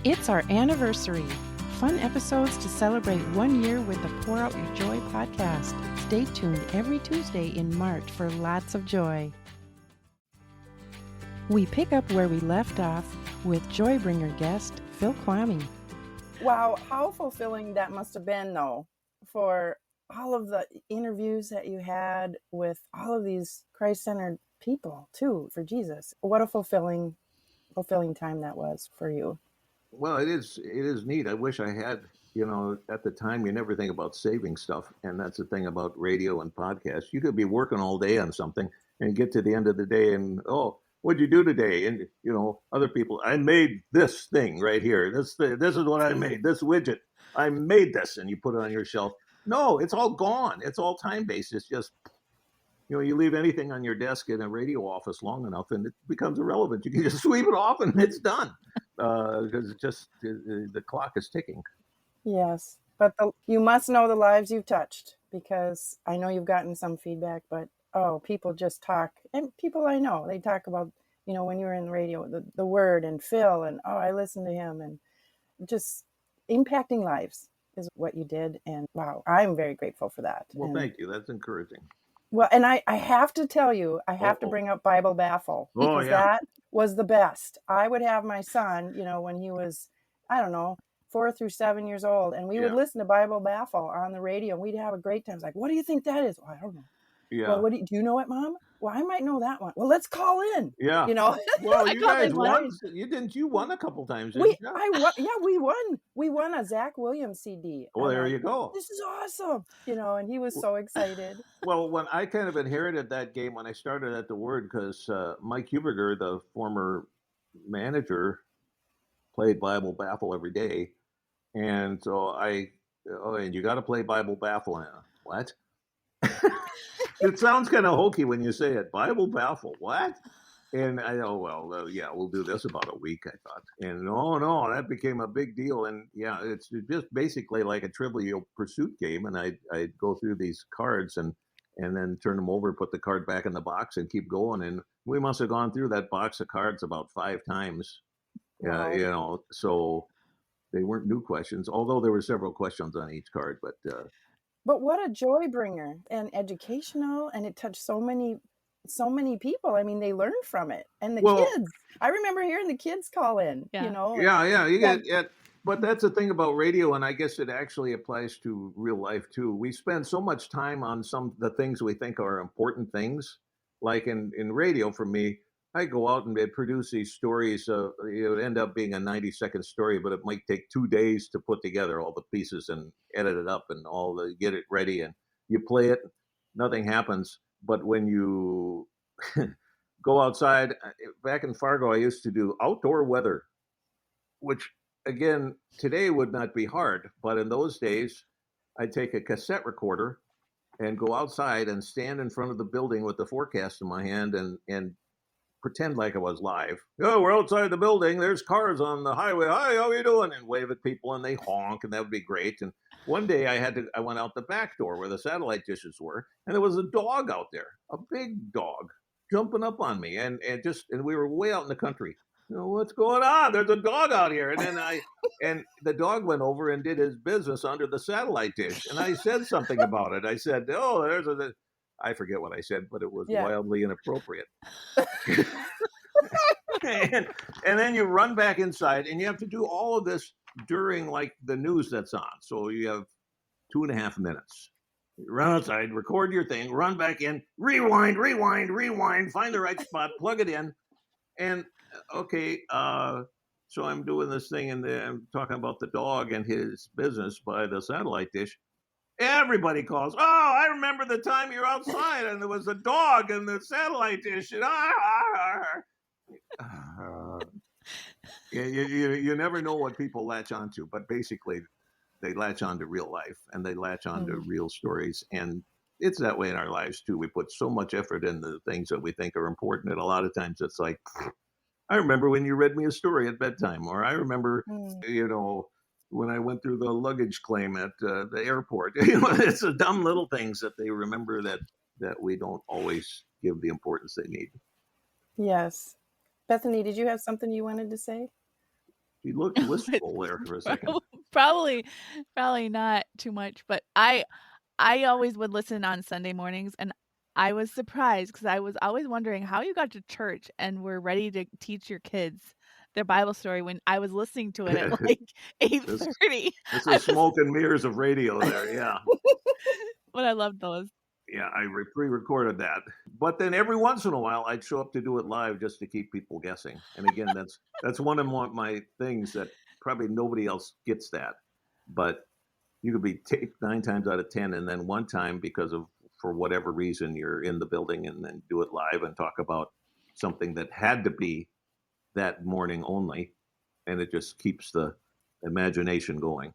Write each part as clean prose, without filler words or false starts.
It's our anniversary. Fun episodes to celebrate 1 year with the Pour Out Your Joy podcast. Stay tuned every Tuesday in March for lots of joy. We pick up where we left off with Joy-bringer guest Phil Kvamme. Wow, how fulfilling that must have been, though, for all of the interviews that you had with all of these Christ-centered people, too, for Jesus. What a fulfilling time that was for you. Well, it is neat. I wish I had, at the time you never think about saving stuff. And that's the thing about radio and podcasts. You could be working all day on something and get to the end of the day and, oh, what'd you do today? And, other people, I made this thing right here. This is what I made, this widget. I made this, and you put it on your shelf. No, it's all gone. It's all time-based. It's just, you leave anything on your desk in a radio office long enough and it becomes irrelevant. You can just sweep it off and it's done. Because it's just the clock is ticking. Yes, but you must know the lives you've touched, because I know you've gotten some feedback, but people just talk, and people I know, they talk about, when you were in the radio, the Word and Phil, and I listened to him, and just impacting lives is what you did, and wow, I'm very grateful for that. Well, thank you. That's encouraging. Well, and I have to tell you, I have to bring up Bible Baffle, because that was the best. I would have my son, when he was, 4 through 7 years old, and we would listen to Bible Baffle on the radio, and we'd have a great time. It's like, what do you think that is? Well, I don't know. Yeah. Well, do you know it, Mom? Well, I might know that one. Well, let's call in. Yeah. Well, you guys won. You won a couple times. We won. We won a Zach Williams CD. Well, there you go. This is awesome. And he was so excited. Well, when I kind of inherited that game when I started at the Word, because Mike Huberger, the former manager, played Bible Baffle every day. And so and you got to play Bible Baffle. What? It sounds kind of hokey when you say it. Bible Baffle, what? And I know, we'll do this about a week, I thought. And no, that became a big deal. And it's just basically like a Trivial Pursuit game. And I'd go through these cards and then turn them over, put the card back in the box and keep going. And we must have gone through that box of cards about 5 times. Wow. So they weren't new questions, although there were several questions on each card. But what a joy bringer, and educational, and it touched so many people. I mean, they learned from it, and the kids. I remember hearing the kids call in. Yeah. But that's the thing about radio, and I guess it actually applies to real life too. We spend so much time on the things we think are important things. Like in radio, for me, I go out and produce these stories. It would end up being a 90-second story, but it might take 2 days to put together all the pieces and edit it up and get it ready. And you play it, nothing happens. But when you go outside, back in Fargo, I used to do outdoor weather, which again, today would not be hard. But in those days, I'd take a cassette recorder and go outside and stand in front of the building with the forecast in my hand and pretend like I was live. Oh, we're outside the building. There's cars on the highway. Hi, how are you doing? And wave at people, and they honk, and that would be great. And one day I went out the back door where the satellite dishes were, and there was a dog out there, a big dog, jumping up on me, and we were way out in the country. What's going on? There's a dog out here. And then and the dog went over and did his business under the satellite dish. And I said something about it. I said, I forget what I said, but it was wildly inappropriate. and then you run back inside, and you have to do all of this during like the news that's on. So you have 2.5 minutes. You run outside, record your thing, run back in, rewind, find the right spot, plug it in. And so I'm doing this thing, and I'm talking about the dog and his business by the satellite dish. Everybody calls. Oh, I remember the time you're outside and there was a dog and the satellite dish. And you never know what people latch onto, but basically they latch onto real life and they latch onto real stories. And it's that way in our lives too. We put so much effort into the things that we think are important, and a lot of times it's like, I remember when you read me a story at bedtime, or I remember, when I went through the luggage claim at the airport. It's the dumb little things that they remember that we don't always give the importance they need. Yes. Bethany, did you have something you wanted to say? She looked wistful there for a second. Probably not too much, but I always would listen on Sunday mornings, and I was surprised because I was always wondering how you got to church and were ready to teach your kids their Bible story when I was listening to it at like 8:30. This is smoke and mirrors of radio there, yeah. But I loved those. Yeah, I pre-recorded that. But then every once in a while, I'd show up to do it live just to keep people guessing. And again, that's one of my things that probably nobody else gets that. But you could be taped 9 times out of 10, and then one time for whatever reason you're in the building, and then do it live and talk about something that had to be that morning only, and it just keeps the imagination going.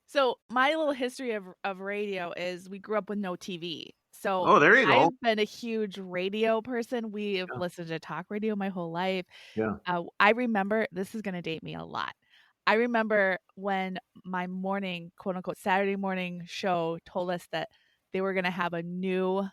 So my little history of radio is we grew up with no TV. So oh, there you go. I've been a huge radio person. We have listened to talk radio my whole life. Yeah. I remember, this is going to date me a lot. I remember when my morning, quote unquote, Saturday morning show told us that they were going to have a new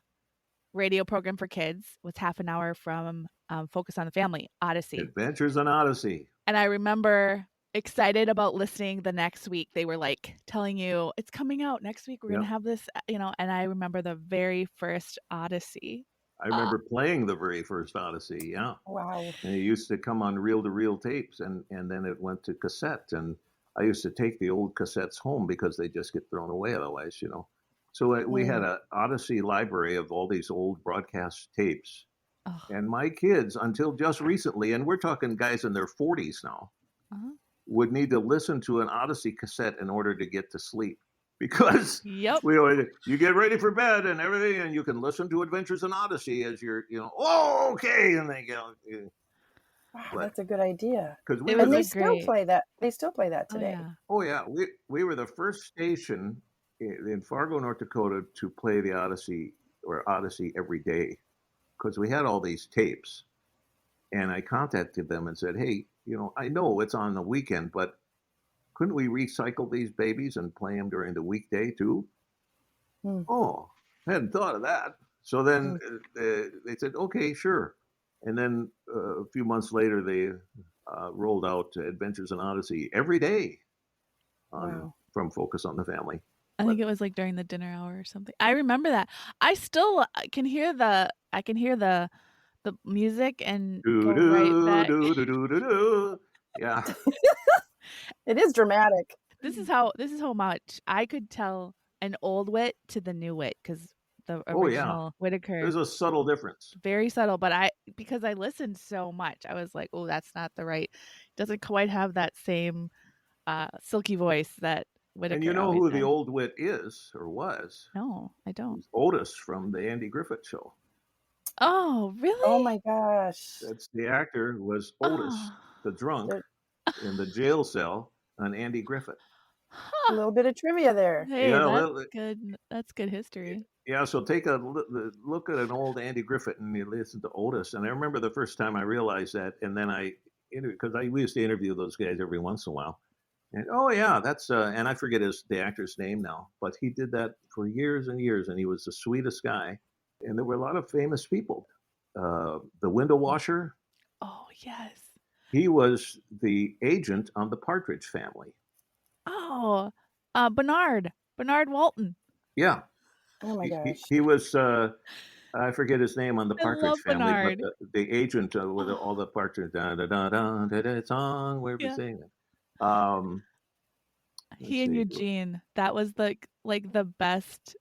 radio program for kids with half an hour from Focus on the Family, Odyssey. Adventures on Odyssey. And I remember excited about listening the next week. They were like telling you it's coming out next week. We're going to have this, and I remember the very first Odyssey. I remember playing the very first Odyssey. Yeah. Wow. And it used to come on reel-to-reel tapes, and then it went to cassette. And I used to take the old cassettes home because they just get thrown away otherwise, So we had an Odyssey library of all these old broadcast tapes. Oh. And my kids, until just recently, and we're talking guys in their 40s now, would need to listen to an Odyssey cassette in order to get to sleep. Because you get ready for bed and everything, and you can listen to Adventures in Odyssey as you're, okay, and they go. Wow, that's a good idea. Because they still play that. They still play that today. Oh yeah, we were the first station in Fargo, North Dakota, to play the Odyssey every day, because we had all these tapes, and I contacted them and said, hey, I know it's on the weekend, but couldn't we recycle these babies and play them during the weekday too? Oh, I hadn't thought of that. So then they said, okay, sure. And then a few months later, they rolled out Adventures in Odyssey every day from Focus on the Family. I think it was like during the dinner hour or something. I remember that. I still can hear the music and go right back. Yeah. It is dramatic. This is how much I could tell an old wit to the new wit, because the original Whitaker. There's a subtle difference. Very subtle, but because I listened so much, I was like, oh, that's not the right. Doesn't quite have that same silky voice that Whitaker. And you know who the old wit is or was? No, I don't. Otis from the Andy Griffith Show. Oh, really? Oh my gosh. That's the actor was Otis, the drunk in the jail cell on Andy Griffith. A little bit of trivia there. Hey, that's good. That's good history. Yeah, so take a look at an old Andy Griffith and you listen to Otis. And I remember the first time I realized that, and then because we used to interview those guys every once in a while. And that's and I forget the actor's name now, but he did that for years and years, and he was the sweetest guy. And there were a lot of famous people. The window washer. Oh yes. He was the agent on the Partridge Family. Oh, Bernard Walton. Yeah. Oh my gosh. He was. I forget his name on the Partridge Family, Bernard. but the agent with all the Partridge song where we sing it. He and Eugene, that was like the best.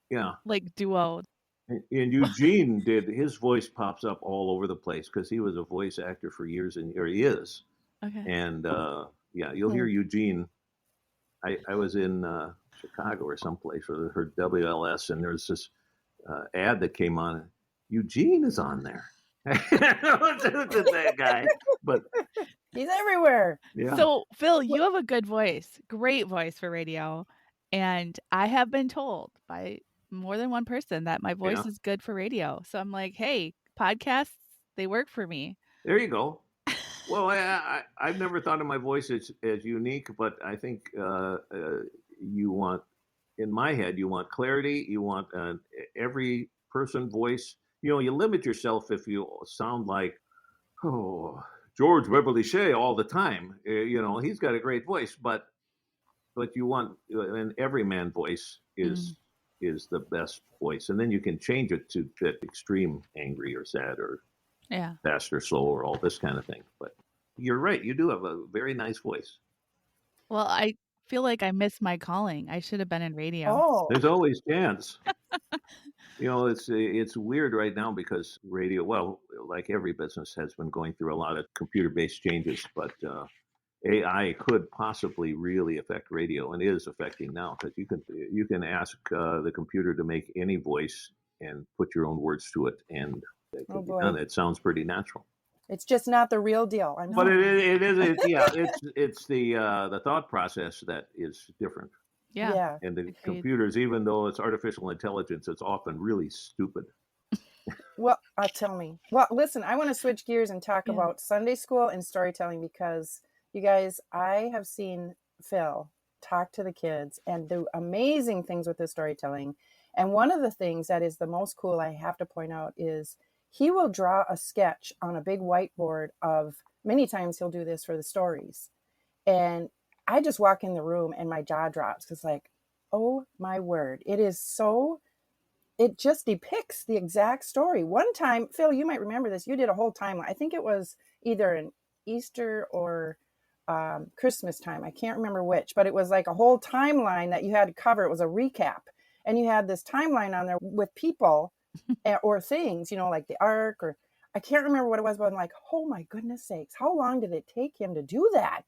Yeah. Like duo. And Eugene his voice pops up all over the place because he was a voice actor for years or he is. Okay. And you'll hear Eugene. I was in Chicago or someplace for her WLS, and there's this ad that came on. Eugene is on there. That guy, but he's everywhere. Yeah. So Phil, you have a good voice, great voice for radio, and I have been told by more than one person that my voice is good for radio. So I'm like, hey, podcasts, they work for me. There you go. Well, I've never thought of my voice as unique, but I think you want, in my head, you want clarity. You want every person voice. You limit yourself if you sound like, George Beverly Shea all the time. He's got a great voice, but you want an everyman voice is the best voice, and then you can change it to fit extreme angry or sad or fast or slow or all this kind of thing. But you're right, you do have a very nice voice. Well, I feel like I missed my calling. I should have been in radio. Oh, there's always chance. It's weird right now because radio, well, like every business, has been going through a lot of computer-based changes, but AI could possibly really affect radio, and is affecting now, because you can ask the computer to make any voice and put your own words to it, and it can be done. It sounds pretty natural. It's just not the real deal. But it is. Yeah, it's the thought process that is different. Yeah. And the computers, even though it's artificial intelligence, it's often really stupid. Well, tell me. Well, listen, I want to switch gears and talk about Sunday school and storytelling, because you guys, I have seen Phil talk to the kids and do amazing things with his storytelling. And one of the things that is the most cool, I have to point out, is he will draw a sketch on a big whiteboard of, many times he'll do this for the stories. And I just walk in the room and my jaw drops. It's like, oh my word. It just depicts the exact story. One time, Phil, you might remember this. You did a whole timeline. I think it was either an Easter or Christmas time. I can't remember which, but it was like a whole timeline that you had to cover. It was a recap. And you had this timeline on there with people or things, like the ark, or I can't remember what it was, but I'm like, oh my goodness sakes, how long did it take him to do that?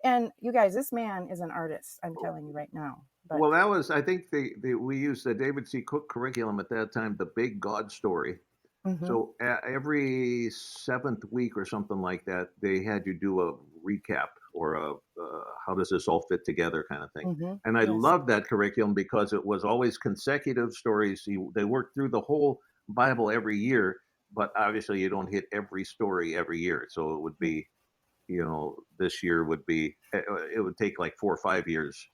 And you guys, this man is an artist, I'm telling you right now. But, well, that was, I think we used the David C. Cook curriculum at that time, the Big God Story. Mm-hmm. So every 7th week or something like that, they had you do a recap or how does this all fit together kind of thing. Mm-hmm. And I loved that curriculum because it was always consecutive stories. They worked through the whole Bible every year, but obviously you don't hit every story every year. So it would be, this year it would take like 4 or 5 years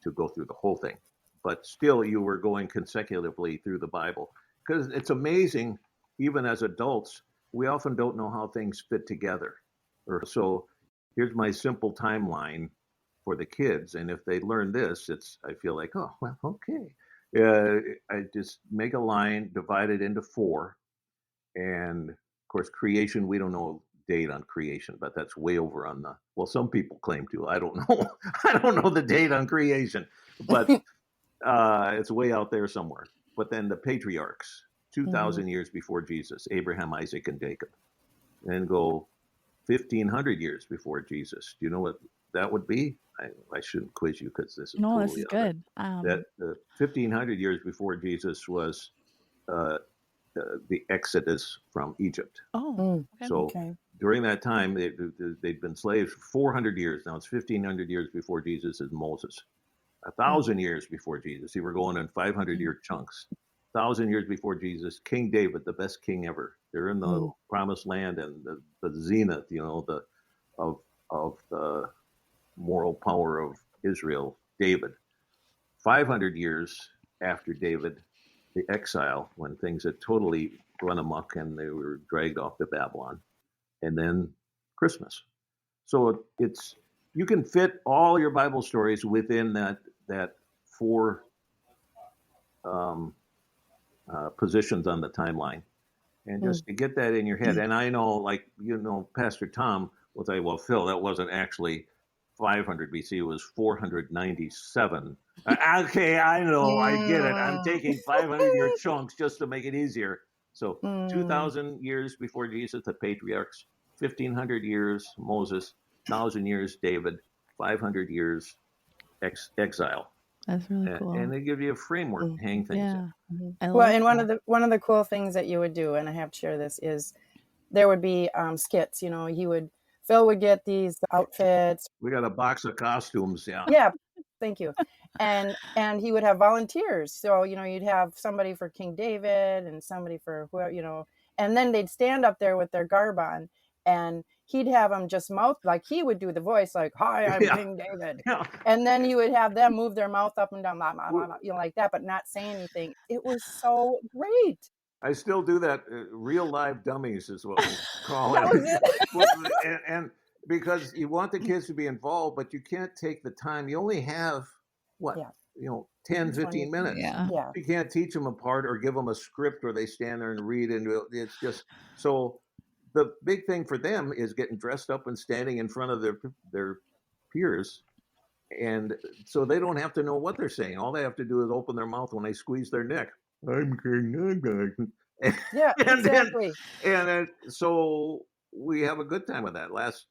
to go through the whole thing. But still, you were going consecutively through the Bible, because it's amazing. Even as adults, we often don't know how things fit together. So here's my simple timeline for the kids. And if they learn this, I feel like, oh, well, okay. I just make a line, divide it into 4. And of course, creation, we don't know date on creation, but that's way over on some people claim to. I don't know. I don't know the date on creation, but it's way out there somewhere. But then the patriarchs, 2,000 years before Jesus, Abraham, Isaac, and Jacob. And then go 1,500 years before Jesus. Do you know what that would be? I shouldn't quiz you because this is totally this is good. That 1,500 years before Jesus was the Exodus from Egypt. Oh, okay. So during that time, they'd been slaves for 400 years. Now it's 1,500 years before Jesus is Moses. 1,000 years before Jesus, they were going in 500-year chunks. 1,000 years before Jesus, King David, the best king ever. They're in the promised land and the zenith, of the moral power of Israel, David. 500 years after David, the exile, when things had totally run amok and they were dragged off to Babylon. And then Christmas. So you can fit all your Bible stories within that 4 positions on the timeline, and just to get that in your head. And I know, Pastor Tom will say, well, Phil, that wasn't actually 500 BC, it was 497. Okay, I know, I get it. I'm taking 500-year chunks just to make it easier. So 2,000 years before Jesus, the patriarchs, 1,500 years Moses, 1,000 years David, 500 years exile. That's really cool. And they give you a framework to hang things in. Mm-hmm. Well, and one of the cool things that you would do, and I have to share this, is there would be skits. Phil would get these outfits. We got a box of costumes. Yeah. Yeah. Thank you. And he would have volunteers. So, you'd have somebody for King David and somebody for whoever, and then they'd stand up there with their garb on, and he'd have them just mouth, like he would do the voice, like, hi, I'm King David. Yeah. And then he would have them move their mouth up and down, like that, but not say anything. It was so great. I still do that. Real live dummies is what we call That was it. it. And because you want the kids to be involved, but you can't take the time. You only have what, Yeah. 10, 15 minutes. Yeah. Yeah. You can't teach them apart or give them a script where they stand there and read. And it's just so the big thing for them is getting dressed up and standing in front of their peers. And so they don't have to know what they're saying. All they have to do is open their mouth when they squeeze their neck. I'm king. Yeah, exactly. So we have a good time with that. Last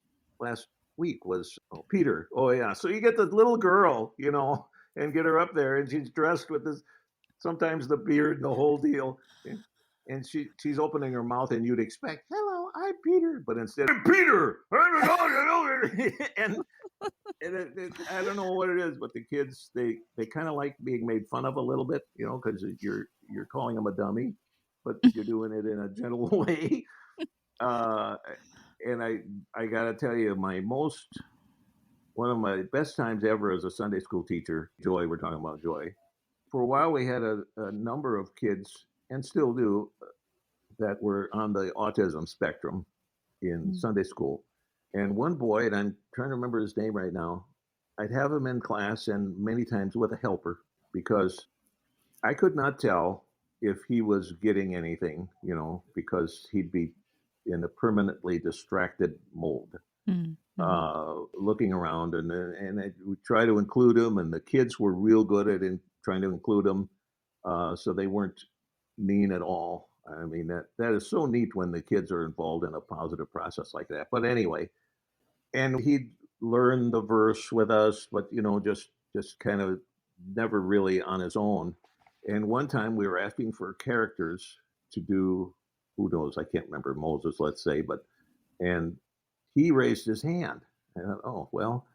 week was Peter. Oh yeah. So you get the little girl, and get her up there, and she's dressed with this, sometimes the beard and the whole deal. And she's opening her mouth, and you'd expect, "Hello, I'm Peter," but instead, "I'm Peter." and I don't know what it is, but the kids they kind of like being made fun of a little bit, because you're calling them a dummy, but you're doing it in a gentle way. And I gotta tell you, one of my best times ever as a Sunday school teacher, Joy. We're talking about Joy. For a while, we had a number of kids, and still do, that were on the autism spectrum in Sunday school. And one boy, and I'm trying to remember his name right now, I'd have him in class, and many times with a helper, because I could not tell if he was getting anything, because he'd be in a permanently distracted mode, looking around, and I would try to include him, and the kids were real good at trying to include him, so they weren't mean at all. I mean, that is so neat when the kids are involved in a positive process like that. But anyway, and he'd learn the verse with us, but just kind of never really on his own. And one time we were asking for characters to do, who knows, I can't remember, Moses, let's say, and he raised his hand. I thought, oh, well,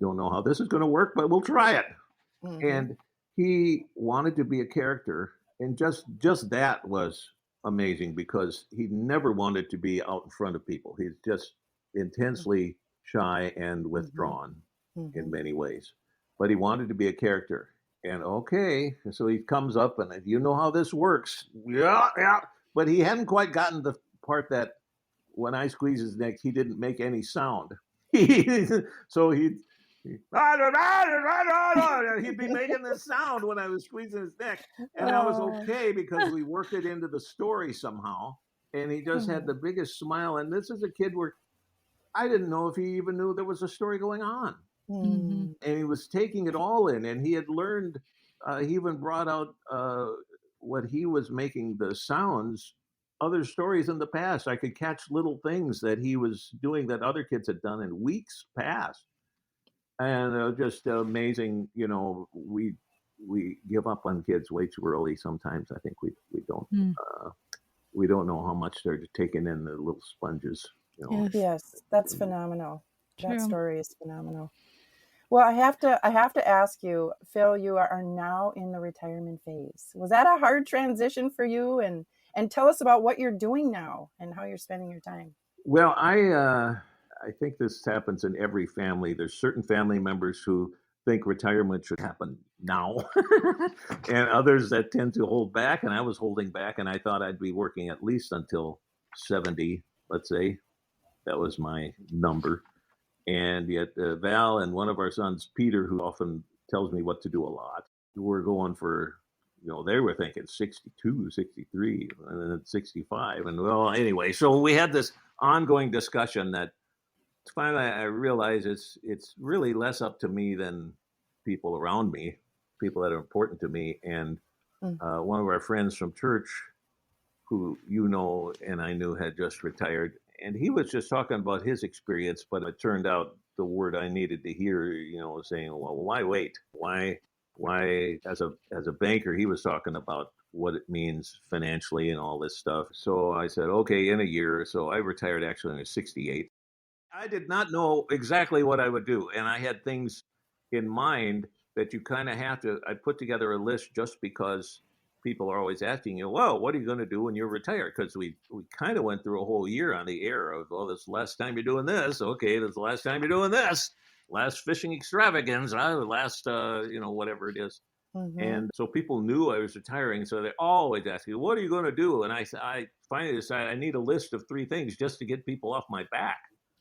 don't know how this is going to work, but we'll try it. Mm-hmm. And he wanted to be a character, and just that was amazing, because he never wanted to be out in front of people. He's just intensely shy and withdrawn in many ways, but he wanted to be a character. And okay, so he comes up, and you know how this works. Yeah. But he hadn't quite gotten the part that when I squeeze his neck, he didn't make any sound. So he'd be making this sound when I was squeezing his neck. And that was okay, because we worked it into the story somehow. And he just had the biggest smile. And this is a kid where I didn't know if he even knew there was a story going on. And he was taking it all in, and he had learned, he even brought out what he was making the sounds, other stories in the past. I could catch little things that he was doing that other kids had done in weeks past. And just amazing, we give up on kids way too early sometimes. I think we don't know how much they're taking in, the little sponges. Yes, that's phenomenal. True. That story is phenomenal. Well, I have to ask you, Phil, you are now in the retirement phase. Was that a hard transition for you? And tell us about what you're doing now and how you're spending your time. Well, I think this happens in every family. There's certain family members who think retirement should happen now, and others that tend to hold back. And I was holding back, and I thought I'd be working at least until 70, let's say. That was my number. And yet Val and one of our sons, Peter, who often tells me what to do a lot, we're going for, they were thinking 62, 63, and then 65. And well, anyway, so we had this ongoing discussion that finally I realized it's really less up to me than people around me, people that are important to me. And one of our friends from church, who and I knew had just retired, and he was just talking about his experience, but it turned out the word I needed to hear, saying, well, why wait? Why as a banker, he was talking about what it means financially and all this stuff. So I said, okay, in a year or so. I retired actually when I was 68. I did not know exactly what I would do. And I had things in mind that you kind of have to, I put together a list just because people are always asking you, well, what are you going to do when you're retired? Because we kind of went through a whole year on the air of, this is the last time you're doing this. Okay, this is the last time you're doing this. Last fishing extravagance, last, whatever it is. And so people knew I was retiring. So they always asked me, what are you going to do? And I finally decided I need a list of 3 things just to get people off my back,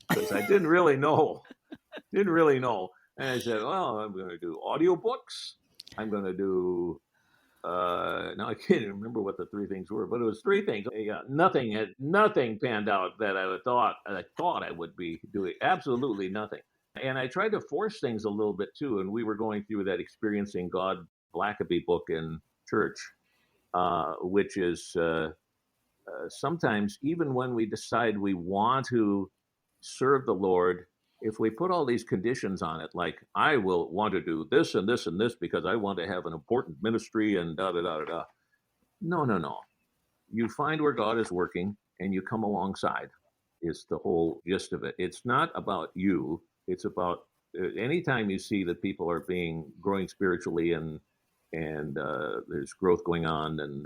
because I didn't really know. And I said, well, I'm going to do audiobooks. I'm going to do, now I can't even remember what the 3 things were, but it was 3 things. Yeah, nothing panned out that I thought I would be doing. Absolutely nothing. And I tried to force things a little bit too. And we were going through that Experiencing God Blackaby book in church, which is sometimes, even when we decide we want to serve the Lord, if we put all these conditions on it, like I will want to do this and this and this because I want to have an important ministry and da da da da da. No. You find where God is working and you come alongside. Is the whole gist of it. It's not about you. It's about anytime you see that people are growing spiritually and there's growth going on, and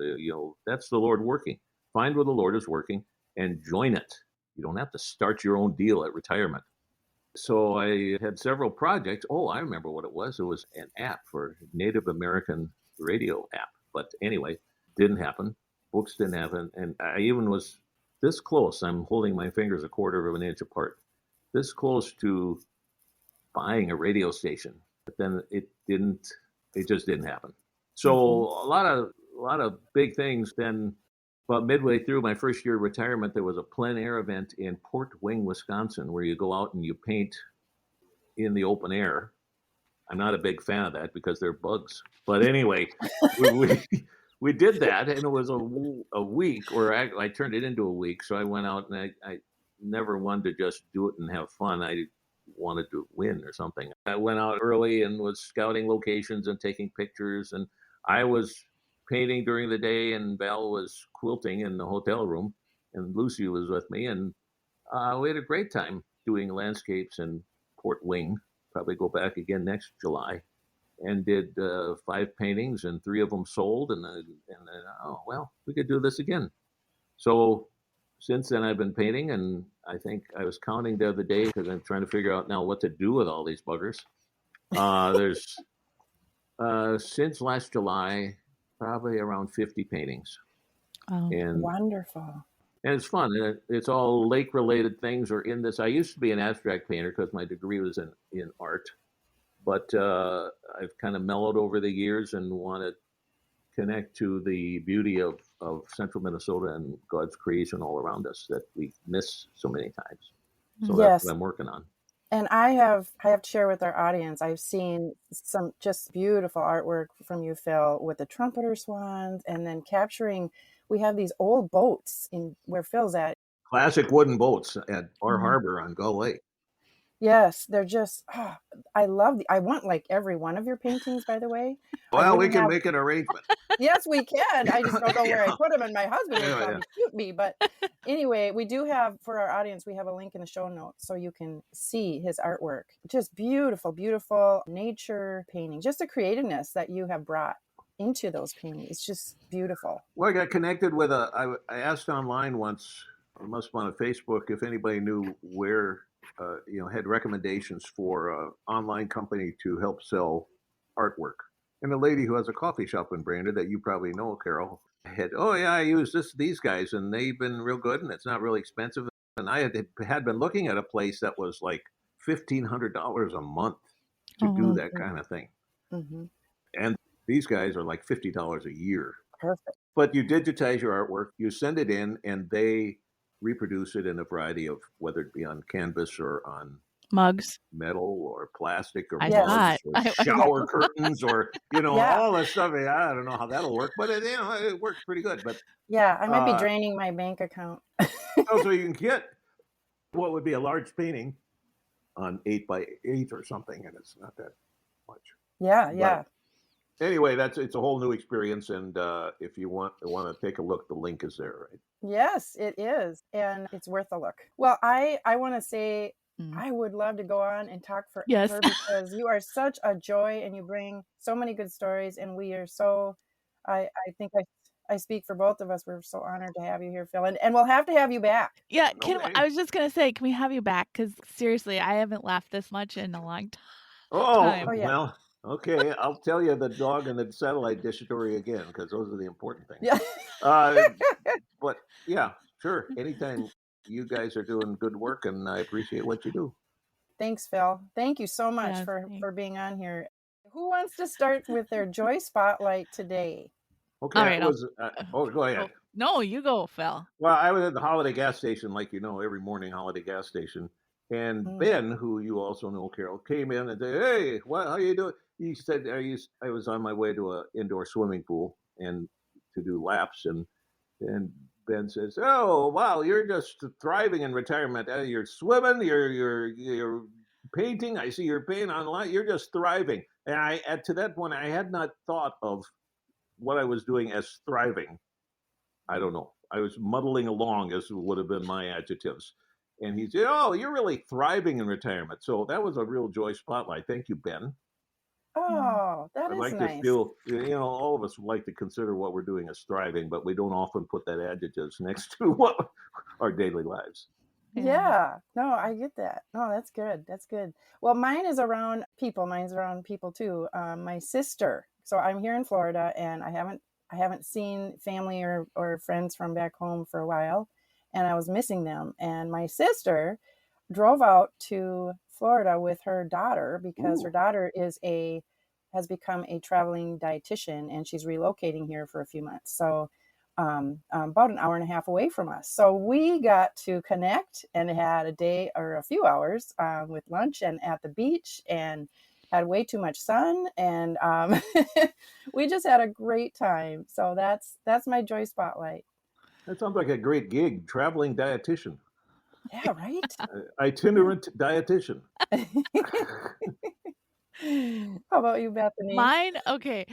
that's the Lord working. Find where the Lord is working and join it. You don't have to start your own deal at retirement. So I had several projects. Oh, I remember what it was. It was an app for Native American radio app. But anyway, didn't happen. Books didn't happen. And I even was this close. I'm holding my fingers a quarter of an inch apart. This close to buying a radio station. But then it just didn't happen. So a lot of big things. Then about midway through my first year of retirement, there was a plein air event in Port Wing, Wisconsin, where you go out and you paint in the open air. I'm not a big fan of that because they're bugs. But anyway, we did that, and it was a week, or I turned it into a week. So I went out, and I never wanted to just do it and have fun. I wanted to win or something. I went out early and was scouting locations and taking pictures, and I was painting during the day, and Val was quilting in the hotel room, and Lucy was with me, and we had a great time doing landscapes in Port Wing. Probably go back again next July, and did 5 paintings, and 3 of them sold, and oh well, we could do this again. So since then I've been painting, and I think I was counting the other day because I'm trying to figure out now what to do with all these buggers. There's since last July, probably around 50 paintings. Oh, and wonderful. And it's fun. It's all lake-related things are in this. I used to be an abstract painter because my degree was in art, but I've kind of mellowed over the years and want to connect to the beauty of central Minnesota and God's creation all around us that we miss so many times. So that's what I'm working on. And I have to share with our audience, I've seen some just beautiful artwork from you, Phil, with the trumpeter swans, and then capturing, we have these old boats in where Phil's at. Classic wooden boats at Bar Harbor on Gull Lake. Yes, they're just, I want like every one of your paintings, by the way. Well, we can make an arrangement. Yes, we can. I just don't know where I put them, and my husband would probably shoot me. But anyway, we do have, for our audience, we have a link in the show notes so you can see his artwork. Just beautiful, beautiful nature painting. Just the creativeness that you have brought into those paintings. It's just beautiful. Well, I got connected with I asked online once, it must have been on Facebook, if anybody knew where, had recommendations for an online company to help sell artwork. And a lady who has a coffee shop in Brandon that you probably know, Carol, I use these guys, and they've been real good, and it's not really expensive. And I had been looking at a place that was like $1,500 a month to do that kind of thing. Mm-hmm. And these guys are like $50 a year. Perfect. But you digitize your artwork, you send it in, and they reproduce it in a variety of, whether it be on canvas or on mugs, metal or plastic or mugs or shower curtains or all that stuff. I don't know how that'll work, but it works pretty good. But yeah, I might be draining my bank account. So you can get what would be a large painting on 8x8 or something, and it's not that much. Yeah. Anyway, it's a whole new experience, and if you want to take a look, the link is there, right? Yes, it is, and it's worth a look. Well, I want to say I would love to go on and talk forever because you are such a joy, and you bring so many good stories, and we are so. I think I speak for both of us. We're so honored to have you here, Phil, and we'll have to have you back. Yeah, I was just gonna say, can we have you back? Because seriously, I haven't laughed this much in a long time. Oh yeah. Well, Okay, I'll tell you the dog and the satellite dish story again because those are the important things. Yeah. But yeah, sure. Anytime you guys are doing good work, and I appreciate what you do. Thanks, Phil. Thank you so much Yes, for being on here. Who wants to start with their joy spotlight today? Okay, All right, go ahead. No, you go, Phil. Well, I was at the Holiday gas station, like you know, every morning Holiday gas station, and Ben, who you also know, Carol, came in and said, "Hey, how you doing?" He said, I was on my way to an indoor swimming pool and to do laps, and Ben says, "Oh, wow, you're just thriving in retirement. You're swimming, you're painting. I see you're painting online. You're just thriving." And to that point, I had not thought of what I was doing as thriving. I don't know. I was muddling along, as would have been my adjectives. And he said, "Oh, you're really thriving in retirement." So that was a real joy spotlight. Thank you, Ben. Oh, that I is like nice. to feel, all of us like to consider what we're doing as thriving, but we don't often put that adjectives next to what our daily lives. Yeah. No, I get that. No, that's good. That's good. Well, mine is around people. Mine's around people too. My sister. So I'm here in Florida, and I haven't seen family or friends from back home for a while, and I was missing them. And my sister drove out to Florida with her daughter because her daughter has become a traveling dietitian, and she's relocating here for a few months. So about an hour and a half away from us. So we got to connect and had a day or a few hours with lunch and at the beach, and had way too much sun, and we just had a great time. So that's my joy spotlight. That sounds like a great gig, traveling dietitian. Yeah, right. Itinerant dietitian. How about you, Bethany? Mine, okay.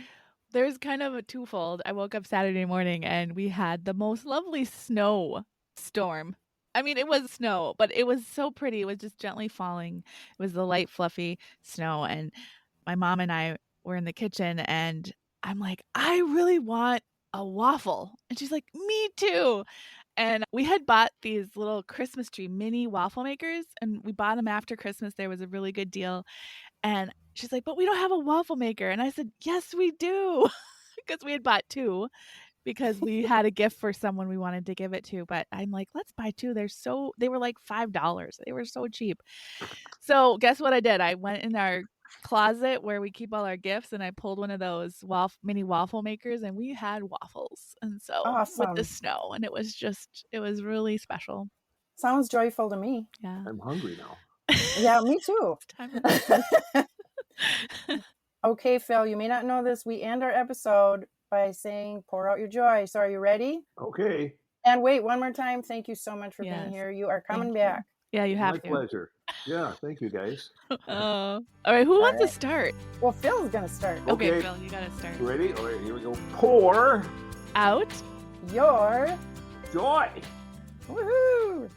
There's kind of a twofold. I woke up Saturday morning and we had the most lovely snow storm. I mean, it was snow, but it was so pretty. It was just gently falling. It was the light, fluffy snow. And my mom and I were in the kitchen, and I'm like, I really want a waffle. And she's like, me too. And we had bought these little Christmas tree mini waffle makers, and we bought them after Christmas. There was a really good deal. And she's like, but we don't have a waffle maker. And I said, yes, we do. Because we had bought two because we had a gift for someone we wanted to give it to. But I'm like, let's buy two. They were like $5. They were so cheap. So guess what I did? I went in our closet where we keep all our gifts, and I pulled one of those mini waffle makers, and we had waffles. And so with the Awesome. snow, and it was really special. Sounds joyful to me. Yeah. I'm hungry now. Yeah, me too. It's time to Okay, Phil, you may not know this. We end our episode by saying, pour out your joy. So are you ready? Okay. And wait, one more time. Thank you so much for being Yes. here. You are coming Thank back. Yeah, you have My to. pleasure. Yeah, thank you guys. All right, who wants right. to start? Well, Phil's going to start. Okay. Phil, you gotta start. Ready? All right, here we go. Pour Out. Your joy. woohoo!